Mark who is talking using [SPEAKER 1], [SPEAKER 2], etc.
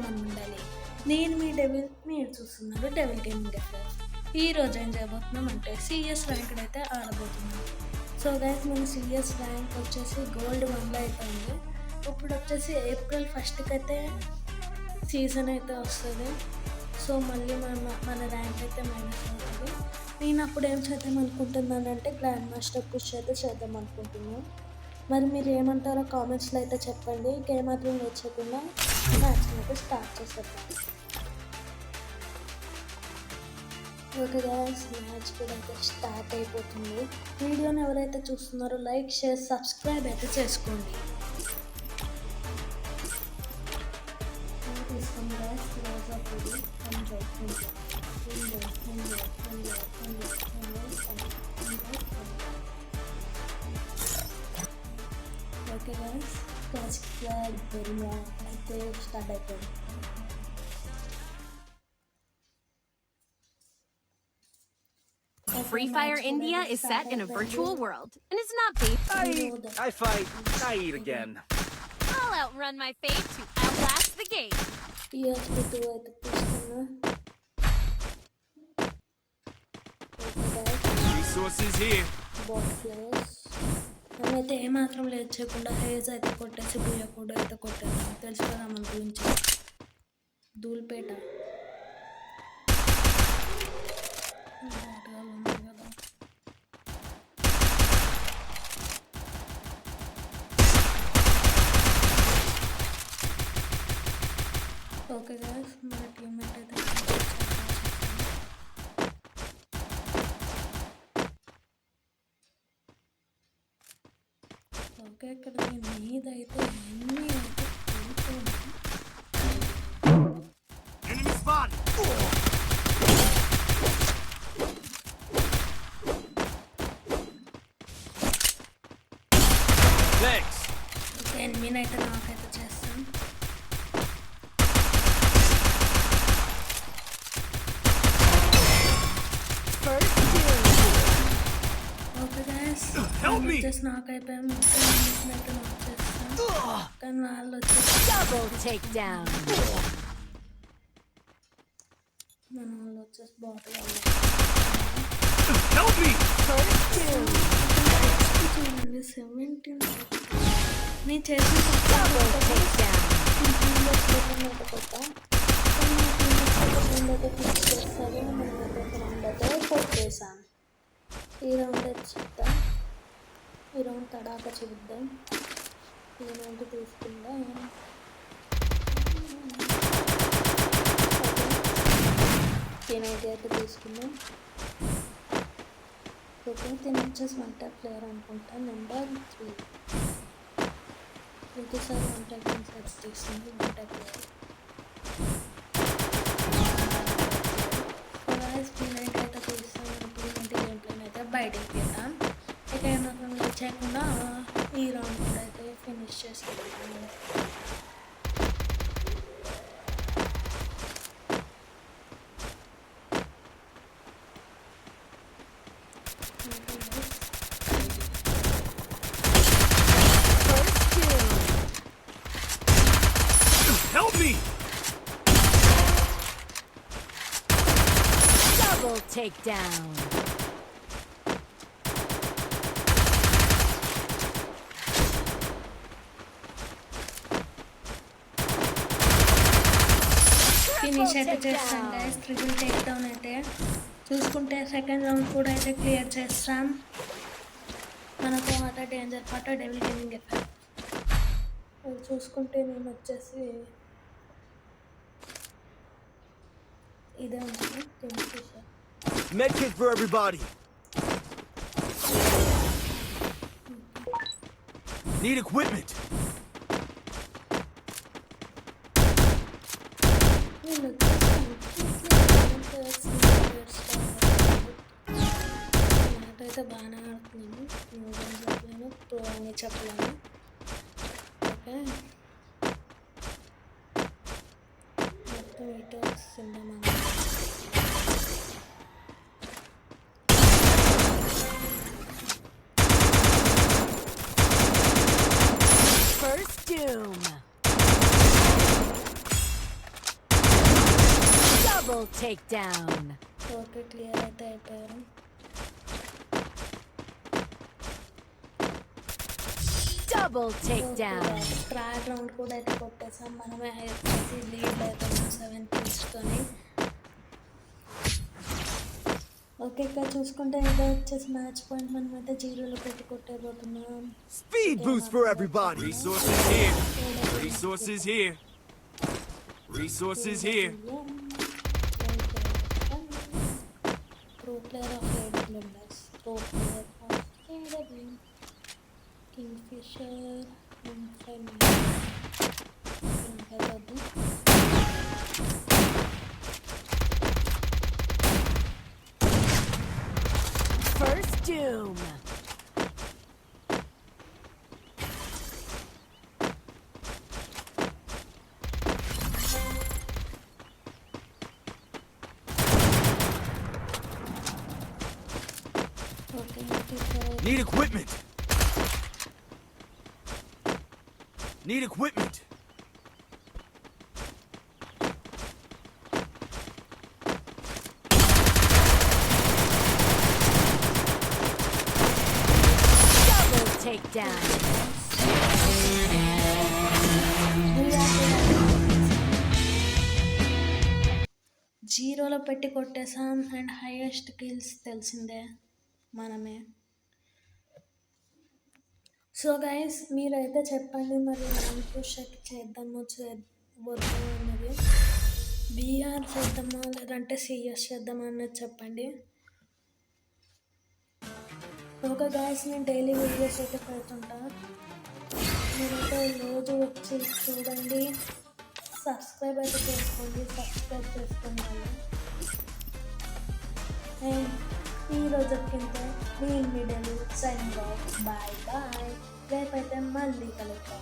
[SPEAKER 1] మన ఉండాలి. నేను మీ డెవిల్, మీరు చూస్తున్నారు డెవిల్ గేమింగ్ ఎఫ్ఎఫ్. ఈరోజు ఏం చేయబోతున్నాం అంటే సిఎస్ ర్యాంక్ అయితే ఆడబోతున్నాం. సో గైస్ మన సిఎస్ ర్యాంక్ వచ్చేసి గోల్డ్ 1లో అయితే ఉంది. ఇప్పుడు వచ్చేసి ఏప్రిల్ 1కి అయితే సీజన్ అయితే వస్తుంది. సో మళ్ళీ మన ర్యాంక్ అయితే మైనస్ అవుతుంది. నేను అప్పుడు ఏం చేద్దాం అనుకుంటున్నానంటే గ్రాండ్ మాస్టర్ పుష్ అయితే చేద్దాం అనుకుంటున్నాను. మరి మీరు ఏమంటారో కామెంట్స్లో అయితే చెప్పండి. గేమ్ మాత్రం వచ్చకుండా మ్యాచ్ని అయితే స్టార్ట్ చేసేద్దాం. ఓకే గైస్, మ్యాచ్ కూడా అయితే స్టార్ట్ అయిపోతుంది. వీడియోని ఎవరైతే చూస్తున్నారో లైక్, షేర్, సబ్స్క్రైబ్ అయితే చేసుకోండి. తీసుకోండి గైస్, క్లోజ్ అప్ ఇది ఓకే గైస్, సబ్స్క్రైబ్ అయితే స్టార్ట్ అయిపోయింది.
[SPEAKER 2] Free Fire India is set in a virtual world and is not based.
[SPEAKER 3] I fight, I eat again.
[SPEAKER 2] I'll outrun my fate to outlast the game.
[SPEAKER 3] Resources here.
[SPEAKER 1] మనమైతే ఏమాత్రం లేదు చేయకుండా hedge అయితే కొట్టేసి బుయ్య కూడా అయితే కొట్టేస్తాం. తెలుసు కదా మన గురించి. ధూల్పేట ఓకే గైస్, మన టీమ్మేట్ అయితే ఓకే. ఇక్కడ మీదైతే అన్నీ అయితే
[SPEAKER 3] Enemy spotted. Thanks.
[SPEAKER 1] ఎనిమిది అయితే నాకైతే చేస్తాం. ఓకే గైస్, వచ్చేసి నాకు అయిపోయాం. అయితే నాకు చేస్తాం. కానీ వాళ్ళు వచ్చేసి మన వాళ్ళు వచ్చేసి బాటిల్ చూడండి 17. నేను చేసిన కొట్టేసాను. ఈ రౌండ్ అయితే చెప్తాం. ఈ రౌండ్ తడాక చూద్దాం. ఈ రౌండ్ తీసుకుందాం. తినేది అయితే తీసుకుందాం. ఓకే, తిని వచ్చేసి 1 టైప్ ప్లేయర్ అనుకుంటా. నెంబర్ 3 ప్రతిసారి 1 టైప్ సెట్ తీసుకుంది. 1 టైప్ ప్లేయర్ స్పీడ్ అయితే తీస్తాం. ఇంప్లిమెంట్ గేమ్ ప్లేన్ అయితే బయటికి తీద్దాం. ఇక ఏమాత్రం చేయకుండా ఈ రౌండ్ కూడా అయితే ఫినిష్ చేసుకుంటాము.
[SPEAKER 3] Help me!
[SPEAKER 2] Double takedown.
[SPEAKER 1] Finish అయితే చేస్తాం గైస్. ట్రిపుల్ టేక్ డౌన్ అయితే చూసుకుంటే సెకండ్ రౌండ్ కూడా అయితే క్లియర్ చేస్తాం. మనకు అట డేంజర్ పాట డెవిల్ గేమింగ్ ఎఫెక్ట్ చూసుకుంటే నేను వచ్చేసి ఇదే ఉంటుంది.
[SPEAKER 3] Medkit for everybody. Need equipment.
[SPEAKER 1] అయితే బాగానే ఆడుతున్నాను. చెప్పలేను, ప్రో అని చెప్పలేను. ఓకే, మొత్తం ఇటు వస్తుందా
[SPEAKER 2] First doom. Triple takedown.
[SPEAKER 1] Okay clear అయితే అయిపోయారు.
[SPEAKER 2] Double takedown.
[SPEAKER 1] ట్రయల్ రౌండ్ కూడా అయితే కొట్టేసాం. మనమే వచ్చేసి లీడ్ అవుతున్నాం 7 kills. ఓకే ఇక్కడ చూసుకుంటే ఏదో వచ్చేసి మ్యాచ్ పాయింట్ మనమైతే 0లో పెట్టి కొట్టేపోతున్నాం.
[SPEAKER 3] Speed boost for everybody. Resources here. Resources here. Resources here.
[SPEAKER 1] Pro player of AWS. Pro player of AWS. Kingfisher.
[SPEAKER 2] First doom.
[SPEAKER 3] Need equipment. Need equipment.
[SPEAKER 2] Double takedown.
[SPEAKER 1] జీరోలో పెట్టి కొట్టేసాం. And highest kills తెలిసిందే మనమే. So guys మీరైతే చెప్పండి మరి push చేద్దామో వద్దు అన్నది. BR చేద్దామా లేదంటే సిఎస్ చేద్దామా అన్నది చెప్పండి. ఓకే గైస్ నేను డైలీ వీడియోస్ అయితే పెడుతుంటా. మీరైతే రోజు వచ్చి చూడండి. సబ్స్క్రైబ్ అయితే చేసుకోండి. సబ్స్క్రైబ్ చేసుకోండి వాళ్ళు. అండ్ ఈరోజు మీ daily signing off. Bye bye. రేపైతే మళ్ళీ కలుద్దాం.